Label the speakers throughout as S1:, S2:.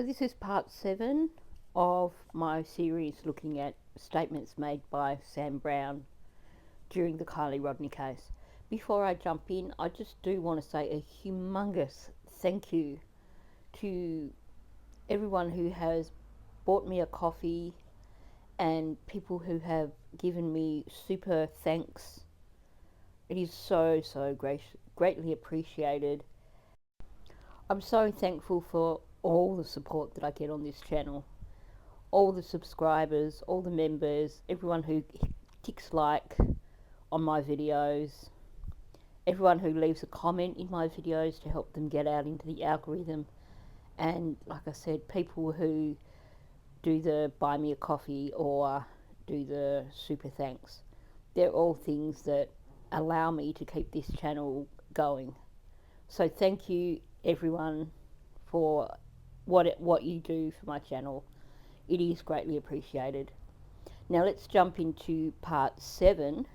S1: So this is part 7 of my series looking at statements made by Sam Brown during the Kiely Rodni case. Before I jump in, I just do want to say a humongous thank you to everyone who has bought me a coffee and people who have given me super thanks. It is so greatly appreciated. I'm so thankful for all the support that I get on this channel. All the subscribers, all the members, everyone who ticks like on my videos, everyone who leaves a comment in my videos to help them get out into the algorithm, and like I said, people who do the buy me a coffee or do the super thanks. They're all things that allow me to keep this channel going. So thank you everyone for what you do for my channel. It is greatly appreciated. Now let's jump into part 7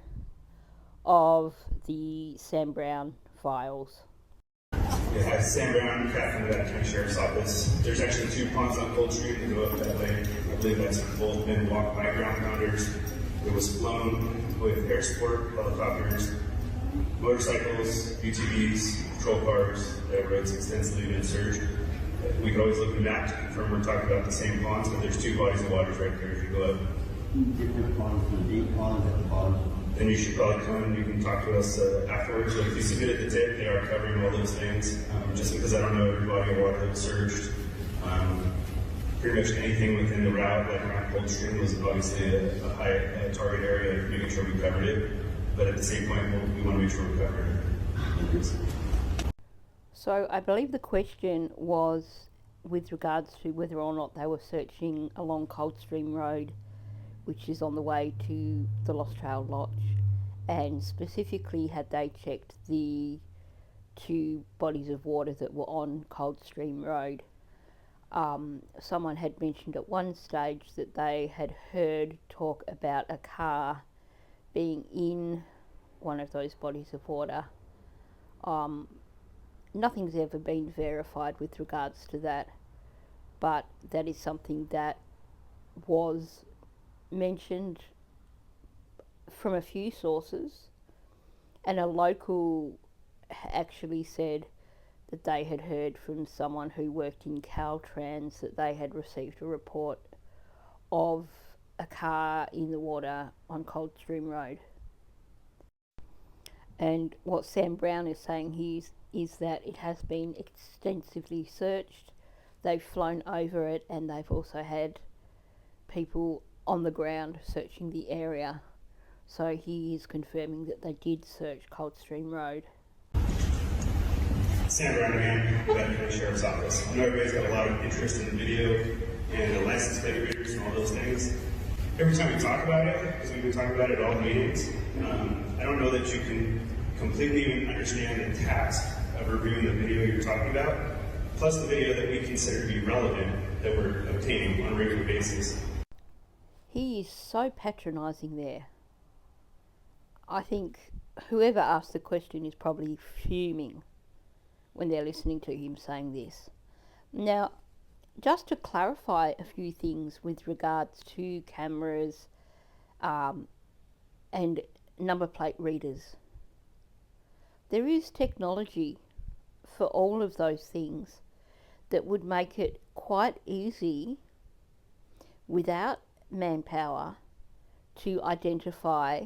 S1: of the Sam Brown files.
S2: Yeah, Sam Brown, captain of the County Sheriff's Office. There's actually 2 ponds on Cold Street that go up that way. I believe that's both been walked by ground pounders. It was flown with air support, helicopters, motorcycles, UTVs, patrol cars. The road's extensively been searched. We could always look at the map to confirm we're talking about the same ponds, but there's 2 bodies of water right there if you go up.
S3: Different ponds, the deep ponds at the bottom.
S2: Then you should probably come and you can talk to us afterwards. But if you submit at the tip, they are covering all those things. Just because I don't know every body of water that was searched. Pretty much anything within the route, like around Cold Stream, was obviously a high target area of making sure we covered it. But at the same point, we want to make sure we covered it.
S1: So I believe the question was with regards to whether or not they were searching along Coldstream Road, which is on the way to the Lost Trail Lodge, and specifically had they checked the 2 bodies of water that were on Coldstream Road. Someone had mentioned at one stage that they had heard talk about a car being in one of those bodies of water. Nothing's ever been verified with regards to that, but that is something that was mentioned from a few sources, and a local actually said that they had heard from someone who worked in Caltrans that they had received a report of a car in the water on Coldstream Road. And what Sam Brown is saying is that it has been extensively searched. They've flown over it, and they've also had people on the ground searching the area. So he is confirming that they did search Coldstream Road.
S2: Sam Brown again, with the County Sheriff's Office. I know everybody's got a lot of interest in the video and the license plate readers and all those things. Every time we talk about it, because we've been talking about it at all the meetings, I don't know that you can completely even understand the task of reviewing the video you're talking about, plus the video that we consider to be relevant that we're obtaining on a regular basis.
S1: He is so patronising there. I think whoever asked the question is probably fuming when they're listening to him saying this. Now, just to clarify a few things with regards to cameras and number plate readers. There is technology for all of those things that would make it quite easy without manpower to identify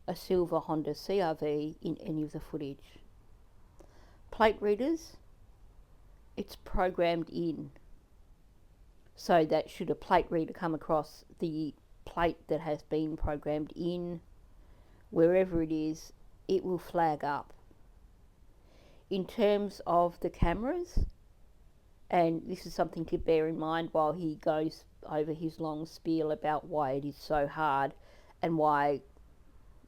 S1: a silver Honda CR-V in any of the footage. Plate readers, it's programmed in, so that should a plate reader come across the plate that has been programmed in, wherever it is, it will flag up. In terms of the cameras, and this is something to bear in mind while he goes over his long spiel about why it is so hard and why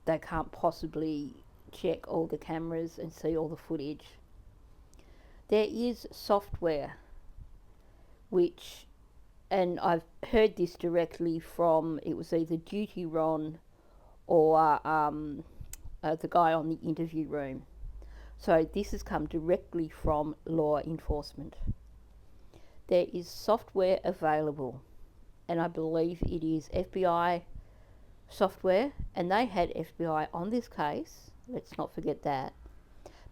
S1: they can't possibly check all the cameras and see all the footage. There is software which, and I've heard this directly from, it was either Duty Ron or the guy on the interview room. So this has come directly from law enforcement. there is software available, and I believe it is FBI software, and they had FBI on this case, let's not forget that.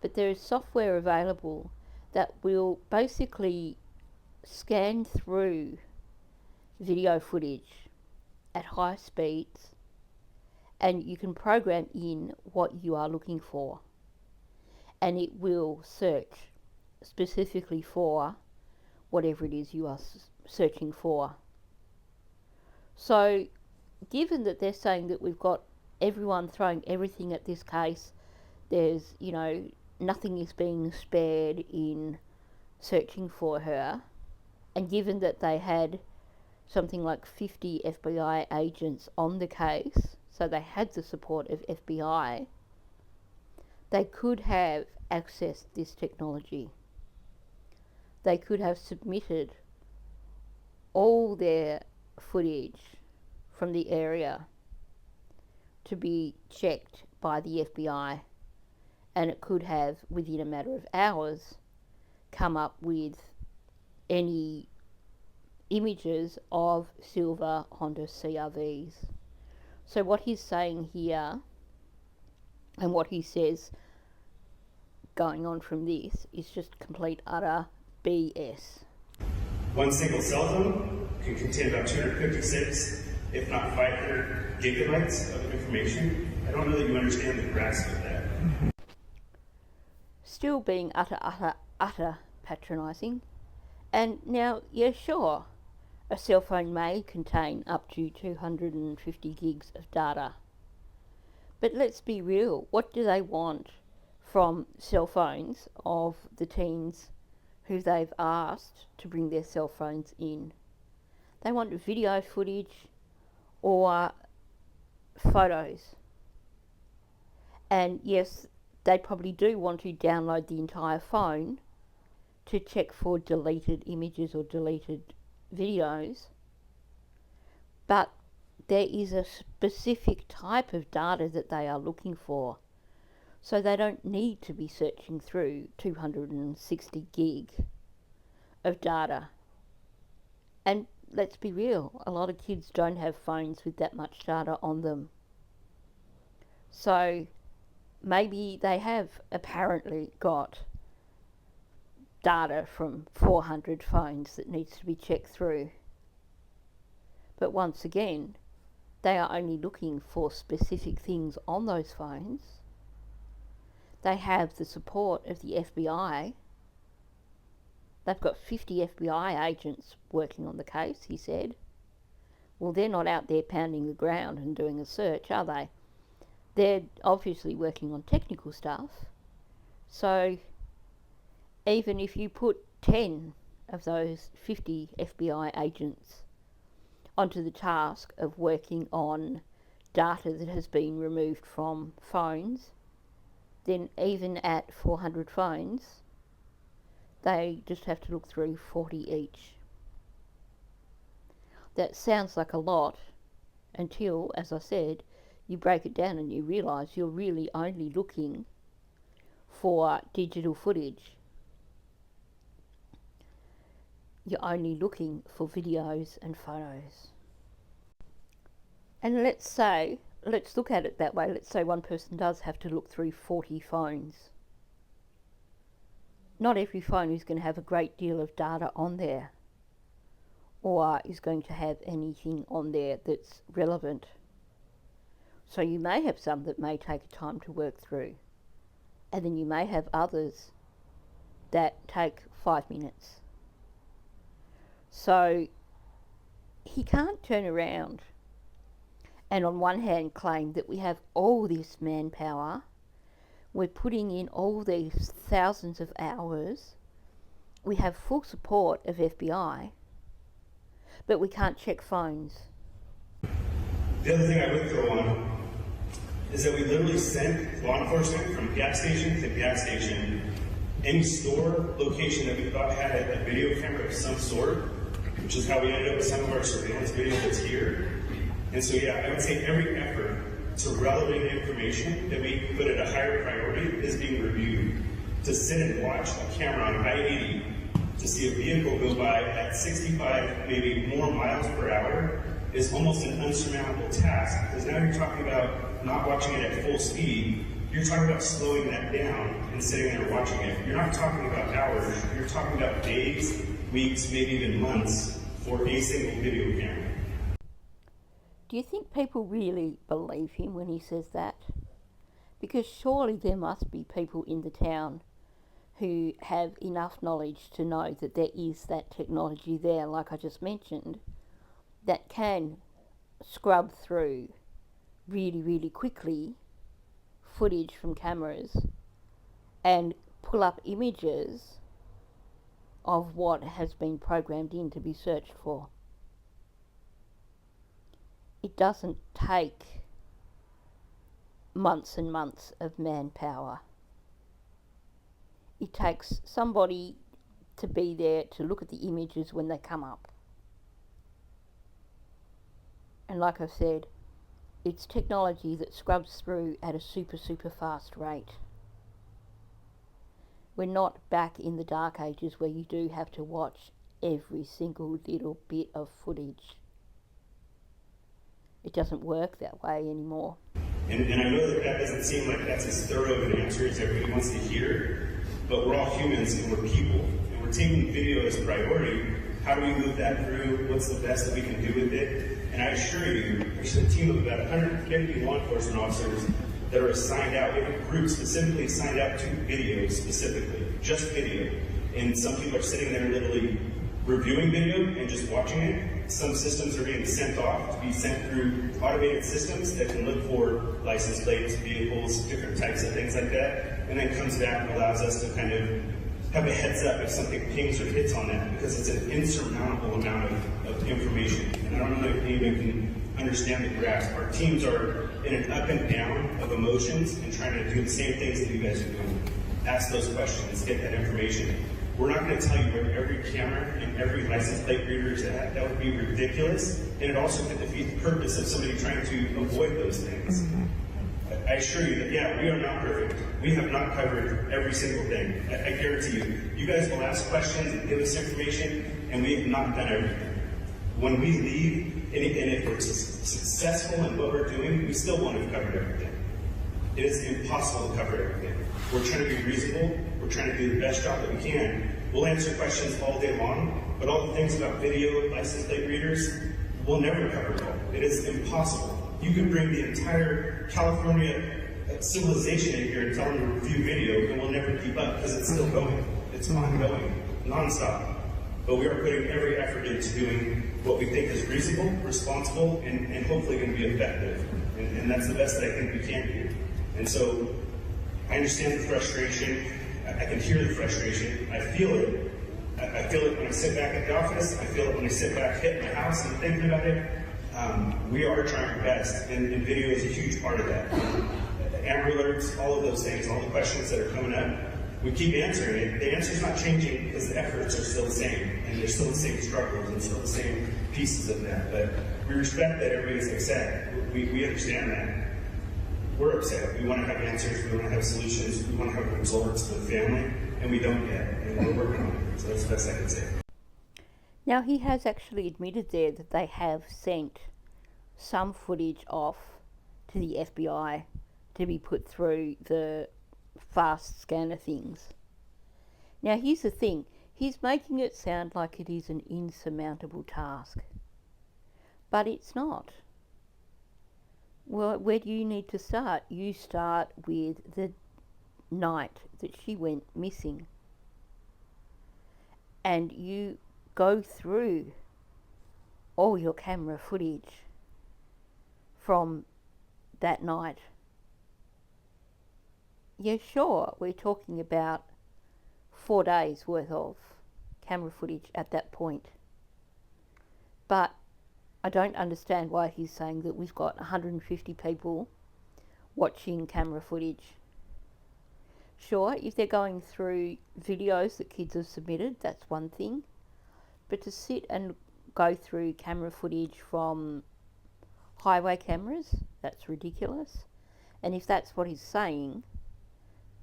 S1: But there is software available that will basically scan through video footage at high speeds, and you can program in what you are looking for, and it will search specifically for whatever it is you are searching for. So given that they're saying that we've got everyone throwing everything at this case, there's, nothing is being spared in searching for her, and given that they had something like 50 FBI agents on the case, so they had the support of FBI, they could have accessed this technology. They could have submitted all their footage from the area to be checked by the FBI, and it could have, within a matter of hours, come up with any images of silver Honda CRVs. So what he's saying here, and what he says going on from this, is just complete utter BS.
S2: One single cell phone can contain about 256, if not 500 gigabytes of information. I don't know that you understand the grasp of that.
S1: Still being utter patronising. And now, yeah, sure, a cell phone may contain up to 250 gigs of data. But let's be real, what do they want from cell phones of the teens who they've asked to bring their cell phones in? They want video footage or photos. And yes, they probably do want to download the entire phone to check for deleted images or deleted videos, but there is a specific type of data that they are looking for, so they don't need to be searching through 260 gig of data. And let's be real, a lot of kids don't have phones with that much data on them. So maybe they have apparently got data from 400 phones that needs to be checked through. But once again, they are only looking for specific things on those phones. They have the support of the FBI. They've got 50 FBI agents working on the case, he said. Well, they're not out there pounding the ground and doing a search, are they? They're obviously working on technical stuff. So even if you put 10 of those 50 FBI agents onto the task of working on data that has been removed from phones, then even at 400 phones, they just have to look through 40 each. That sounds like a lot until, as I said, you break it down and you realise you're really only looking for digital footage. You're only looking for videos and photos. And let's look at it that way. Let's say one person does have to look through 40 phones. Not every phone is going to have a great deal of data on there, or is going to have anything on there that's relevant. So you may have some that may take time to work through, and then you may have others that take 5 minutes. So he can't turn around and on one hand claim that we have all this manpower, we're putting in all these thousands of hours, we have full support of FBI, but we can't check phones.
S2: The other thing I would throw on is that we literally sent law enforcement from gas station to gas station. Any store location that we thought had a video camera of some sort, which is how we ended up with some of our surveillance video that's here. And so, yeah, I would say every effort to relevant information that we put at a higher priority is being reviewed. To sit and watch a camera on I-80 to see a vehicle go by at 65, maybe more miles per hour is almost an unsurmountable task, because now you're talking about not watching it at full speed, you're talking about slowing that down and sitting there watching it. You're not talking about hours, you're talking about days, weeks, maybe even months for a single video camera.
S1: Do you think people really believe him when he says that? Because surely there must be people in the town who have enough knowledge to know that there is that technology there, like I just mentioned, that can scrub through really, really quickly footage from cameras and pull up images of what has been programmed in to be searched for. It doesn't take months and months of manpower. It takes somebody to be there to look at the images when they come up. And like I said, it's technology that scrubs through at a super, super fast rate. We're not back in the dark ages where you do have to watch every single little bit of footage. It doesn't work that way anymore.
S2: And I know that that doesn't seem like that's as thorough of an answer as everybody wants to hear, but we're all humans and we're people, and we're taking video as a priority. How do we move that through? What's the best that we can do with it? And I assure you, there's a team of about 150 law enforcement officers that are assigned out. We have a group specifically assigned out to video specifically, just video. And some people are sitting there literally reviewing video and just watching it. Some systems are being sent off to be sent through automated systems that can look for license plates, vehicles, different types of things like that, and then comes back and allows us to kind of have a heads up if something pings or hits on that, because it's an insurmountable amount of information. And I don't know if anyone can understand the grasp. Our teams are in an up and down of emotions and trying to do the same things that you guys are doing. Ask those questions, get that information. We're not going to tell you where every camera and every license plate reader is at. That would be ridiculous, and it also could defeat the purpose of somebody trying to avoid those things. I assure you that, yeah, we are not perfect. We have not covered every single thing. I guarantee you. You guys will ask questions and give us information, and we have not done everything. When we leave, and if we're successful in what we're doing, we still won't have covered everything. It is impossible to cover everything. We're trying to be reasonable. We're trying to do the best job that we can. We'll answer questions all day long, but all the things about video, license plate readers, we'll never cover it all. It is impossible. You could bring the entire California civilization in here and tell them to review video, and we'll never keep up because it's still going. It's ongoing, nonstop. But we are putting every effort into doing what we think is reasonable, responsible, and hopefully going to be effective. And that's the best that I think we can do. And so I understand the frustration. I can hear the frustration. I feel it. I feel it when I sit back at the office. I feel it when I sit back at my house and thinking about it. We are trying our best, and video is a huge part of that. Amber alerts, all of those things, all the questions that are coming up, we keep answering it. The answer's not changing because the efforts are still the same, and there's still the same struggles and still the same pieces of that. But we respect that everybody's upset. We understand that. We're upset. We want to have answers. We want to have solutions. We want to have results for the family, and we don't yet, and we're working on it. So that's the best I can say.
S1: Now, he has actually admitted there that they have sent some footage off to the FBI to be put through the fast scanner things. Now, here's the thing. He's making it sound like it is an insurmountable task. But it's not. Well, where do you need to start? You start with the night that she went missing. And you go through all your camera footage from that night. Yeah, sure, we're talking about 4 days worth of camera footage at that point. But I don't understand why he's saying that we've got 150 people watching camera footage. Sure, if they're going through videos that kids have submitted, that's one thing. But to sit and go through camera footage from highway cameras, that's ridiculous. And if that's what he's saying,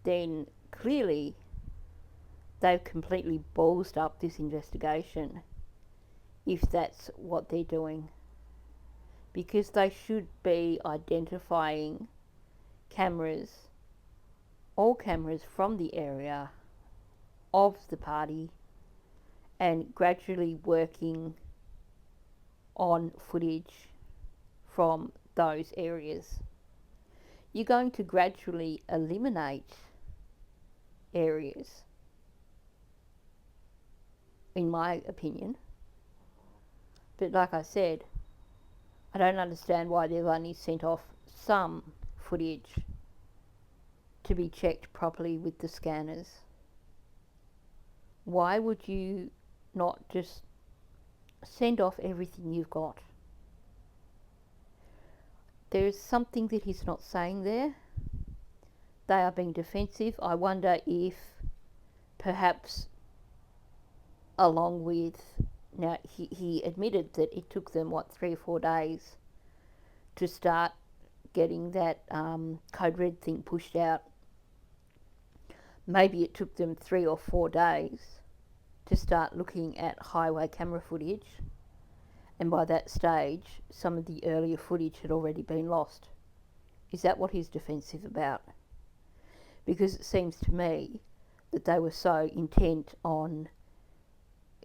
S1: then clearly they've completely ballsed up this investigation if that's what they're doing, because they should be identifying cameras, all cameras from the area of the party, and gradually working on footage from those areas. You're going to gradually eliminate areas, in my opinion. But like I said, I don't understand why they've only sent off some footage to be checked properly with the scanners. Why would you not just send off everything you've got? There's something that he's not saying there. They are being defensive. I wonder if perhaps along with, now he admitted that it took them 3 or 4 days to start getting that code red thing pushed out. Maybe it took them 3 or 4 days to start looking at highway camera footage, and by that stage some of the earlier footage had already been lost. Is that what he's defensive about? Because it seems to me that they were so intent on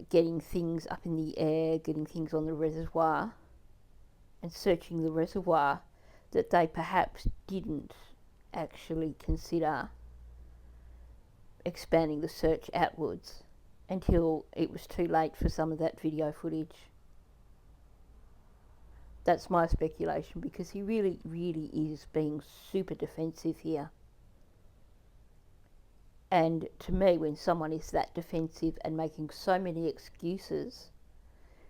S1: getting things up in the air, getting things on the reservoir and searching the reservoir, that they perhaps didn't actually consider expanding the search outwards until it was too late for some of that video footage. That's my speculation, because he really, really is being super defensive here. And to me, when someone is that defensive and making so many excuses,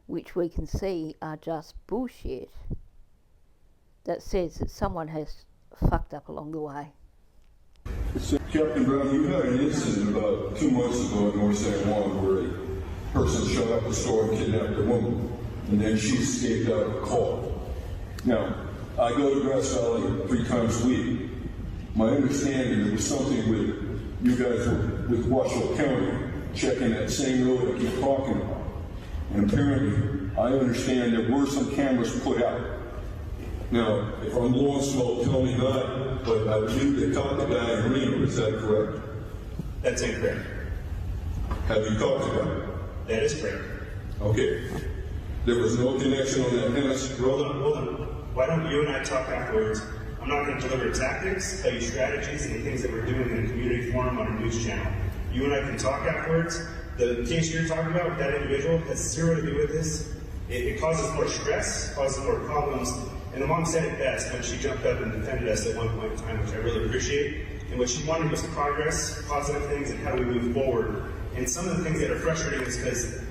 S1: which we can see are just bullshit, that says that someone has fucked up along the way.
S4: So, Captain Brown, you had an incident about 2 months ago in North San Juan where a person shot up a store and kidnapped a woman, and then she escaped out of a car. Now, I go to Grass Valley 3 times a week. My understanding, there was something with you guys with Washoe County checking that same road I keep talking about. And apparently, I understand there were some cameras put out. Now, if I'm blowing smoke, tell me that, but I believe they caught the guy in Reno, is that correct?
S2: That's incorrect.
S4: Have you caught the guy?
S2: That is correct.
S4: Okay. There was no connection on that fence?
S2: Hold on. Why don't you and I talk afterwards? I'm not going to deliver tactics, tell you strategies and the things that we're doing in a community forum on a news channel. You and I can talk afterwards. The case you're talking about with that individual has zero to do with this. It causes more stress, causes more problems, and the mom said it best when she jumped up and defended us at one point in time, which I really appreciate. And what she wanted was progress, positive things, and how do we move forward. And some of the things that are frustrating is because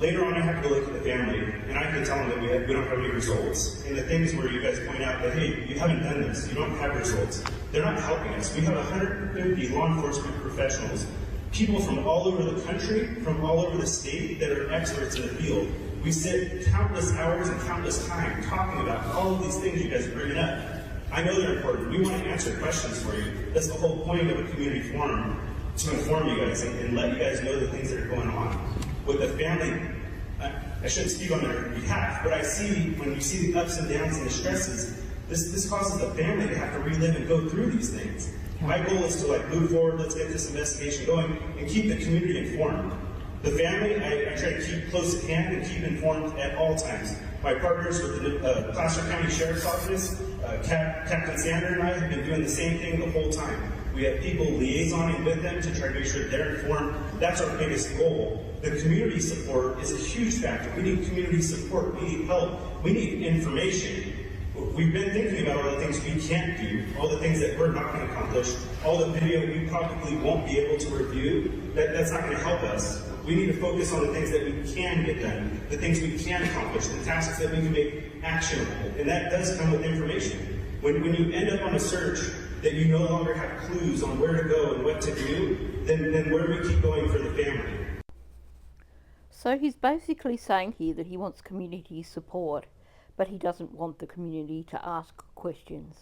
S2: later on I have to go look at the family, and I can tell them that we don't have any results. And the things where you guys point out that, hey, you haven't done this, you don't have results, they're not helping us. We have 150 law enforcement professionals, people from all over the country, from all over the state that are experts in the field. We sit countless hours and countless time talking about all of these things you guys are bringing up. I know they're important. We want to answer questions for you. That's the whole point of a community forum, to inform you guys and let you guys know the things that are going on. With the family, I shouldn't speak on their behalf, but I see, when you see the ups and downs and the stresses, this causes the family to have to relive and go through these things. My goal is to move forward, let's get this investigation going, and keep the community informed. The family, I try to keep close at hand and keep informed at all times. My partners with the Placer County Sheriff's Office, Captain Sander and I have been doing the same thing the whole time. We have people liaisoning with them to try to make sure they're informed. That's our biggest goal. The community support is a huge factor. We need community support. We need help. We need information. We've been thinking about all the things we can't do, all the things that we're not going to accomplish, all the video we probably won't be able to review. That's not going to help us. We need to focus on the things that we can get done, the things we can accomplish, the tasks that we can make actionable. And that does come with information. When you end up on a search that you no longer have clues on where to go and what to do, then where do we keep going for the family?
S1: So he's basically saying here that he wants community support, but he doesn't want the community to ask questions.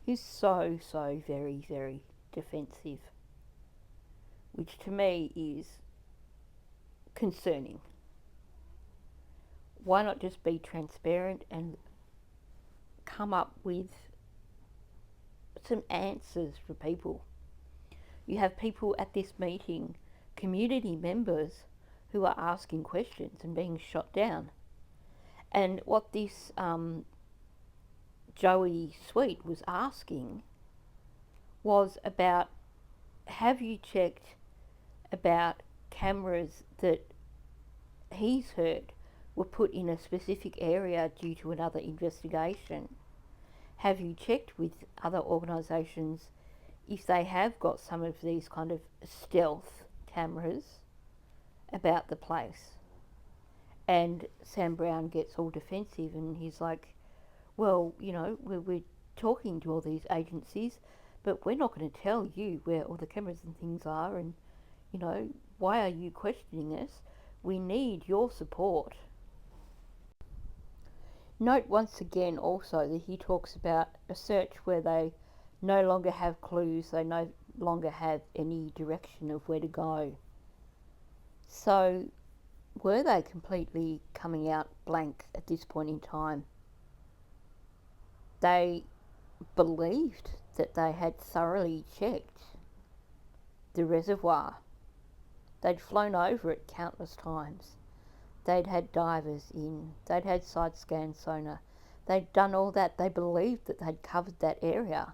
S1: He's so very, very defensive. which to me is concerning. Why not just be transparent and come up with some answers for people? You have people at this meeting, community members, who are asking questions and being shot down. And what this Joey Sweet was asking was about, have you checked about cameras that he's heard were put in a specific area due to another investigation? Have you checked with other organisations if they have got some of these kind of stealth cameras about the place? And Sam Brown gets all defensive and he's like, well, you know, we're talking to all these agencies, but we're not going to tell you where all the cameras and things are, and, you know, why are you questioning us? We need your support. Note once again also that he talks about a search where they no longer have clues, they no longer have any direction of where to go. So were they completely coming out blank at this point in time? They believed that they had thoroughly checked the reservoir. They'd flown over it countless times. They'd had divers in. They'd had side scan sonar. They'd done all that. They believed that they'd covered that area.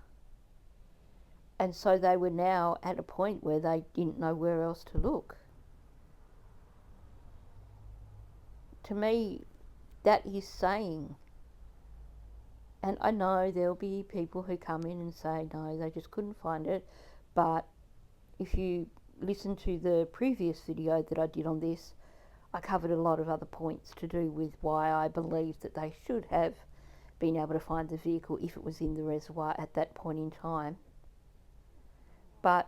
S1: And so they were now at a point where they didn't know where else to look. To me, that is saying, and I know there'll be people who come in and say, no, they just couldn't find it. But if you listen to the previous video that I did on this, I covered a lot of other points to do with why I believe that they should have been able to find the vehicle if it was in the reservoir at that point in time. But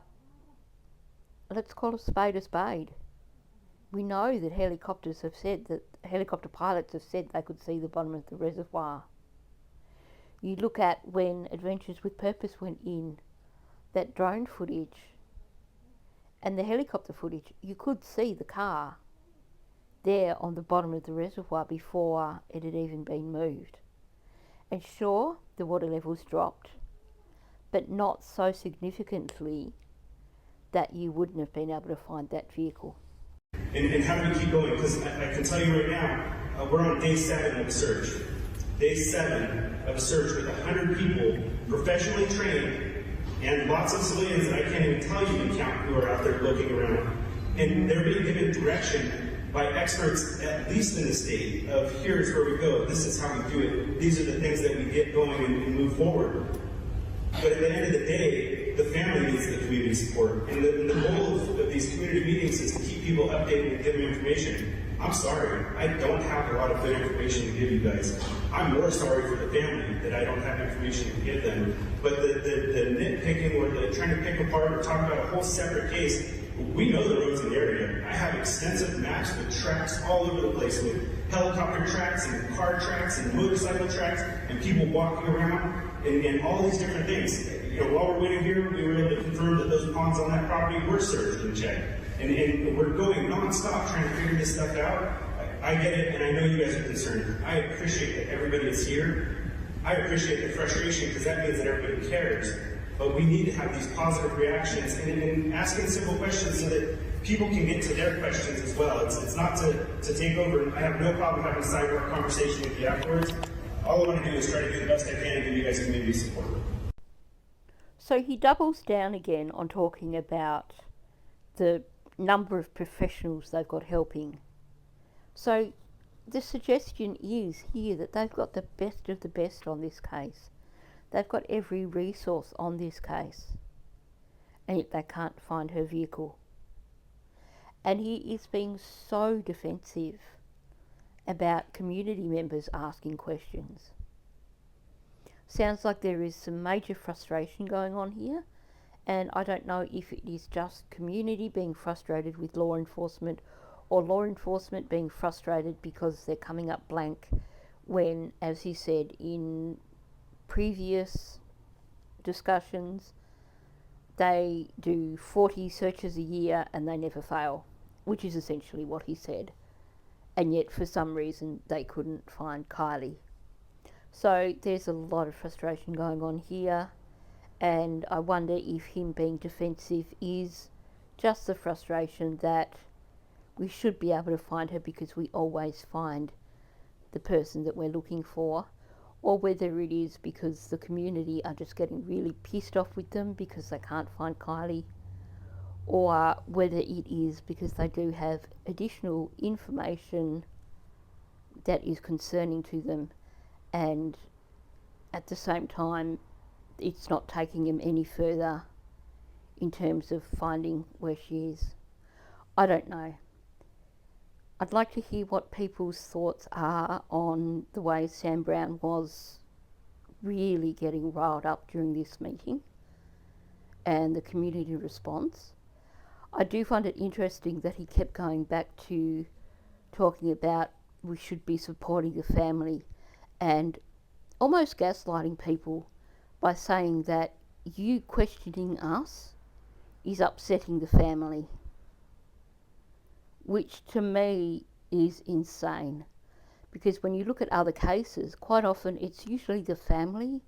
S1: let's call a spade a spade. We know that helicopter pilots have said they could see the bottom of the reservoir. You look at when Adventures with Purpose went in, that drone footage and the helicopter footage, you could see the car there on the bottom of the reservoir before it had even been moved. And sure, the water levels dropped, but not so significantly that you wouldn't have been able to find that vehicle.
S2: And how do we keep going? Because I can tell you right now, we're on day 7 of a search. Day 7 of a search with 100 people, professionally trained, and lots of civilians that I can't even tell you can count who are out there looking around. And they're being given direction by experts, at least in the state, of here's where we go, this is how we do it, these are the things that we get going and move forward. But at the end of the day, the family needs the community support. And the goal of these community meetings is to keep people updated and give them information. I'm sorry, I don't have a lot of good information to give you guys. I'm more sorry for the family that I don't have information to give them. But the nitpicking or the trying to pick apart or talk about a whole separate case, we know the roads in the area. I have extensive maps with tracks all over the place, with helicopter tracks and car tracks and motorcycle tracks and people walking around and all these different things. You know, while we're waiting here, we were able to confirm that those ponds on that property were searched and checked. And we're going nonstop trying to figure this stuff out. I get it, and I know you guys are concerned. I appreciate that everybody is here. I appreciate the frustration because that means that everybody cares. But we need to have these positive reactions and asking simple questions so that people can get to their questions as well. It's not to take over. I have no problem having a sidebar conversation with you afterwards. All I want to do is try to do the best I can and give you guys community support.
S1: So he doubles down again on talking about the number of professionals they've got helping. So the suggestion is here that they've got the best of the best on this case. They've got every resource on this case, and yet they can't find her vehicle. And he is being so defensive about community members asking questions. Sounds like there is some major frustration going on here, and I don't know if it is just community being frustrated with law enforcement or law enforcement being frustrated because they're coming up blank when, as he said in previous discussions, they do 40 searches a year and they never fail, which is essentially what he said. And yet, for some reason, they couldn't find Kiely. So there's a lot of frustration going on here, and I wonder if him being defensive is just the frustration that we should be able to find her because we always find the person that we're looking for, or whether it is because the community are just getting really pissed off with them because they can't find Kiely, or whether it is because they do have additional information that is concerning to them, and at the same time it's not taking them any further in terms of finding where she is. I don't know. I'd like to hear what people's thoughts are on the way Sam Brown was really getting riled up during this meeting and the community response. I do find it interesting that he kept going back to talking about we should be supporting the family and almost gaslighting people by saying that you questioning us is upsetting the family, which to me is insane. Because when you look at other cases, quite often it's usually the family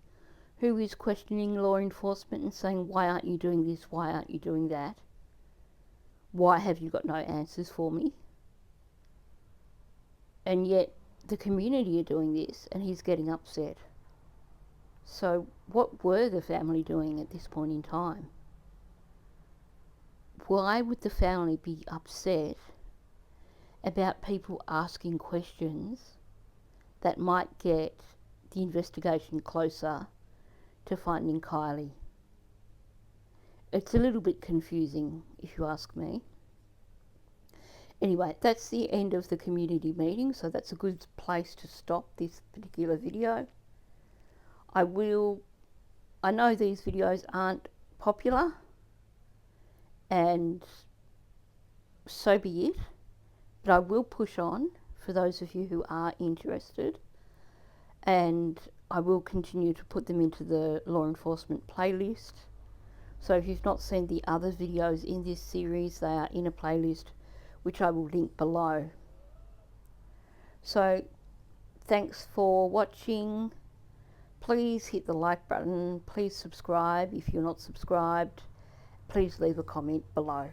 S1: who is questioning law enforcement and saying, why aren't you doing this, why aren't you doing that? Why have you got no answers for me? And yet the community are doing this and he's getting upset. So what were the family doing at this point in time? Why would the family be upset about people asking questions that might get the investigation closer to finding Kiely? It's a little bit confusing, if you ask me. Anyway, that's the end of the community meeting, so that's a good place to stop this particular video. I know these videos aren't popular, and so be it, but I will push on for those of you who are interested, and I will continue to put them into the law enforcement playlist. So if you've not seen the other videos in this series, they are in a playlist which I will link below. So thanks for watching. Please hit the like button, please subscribe if you're not subscribed, please leave a comment below.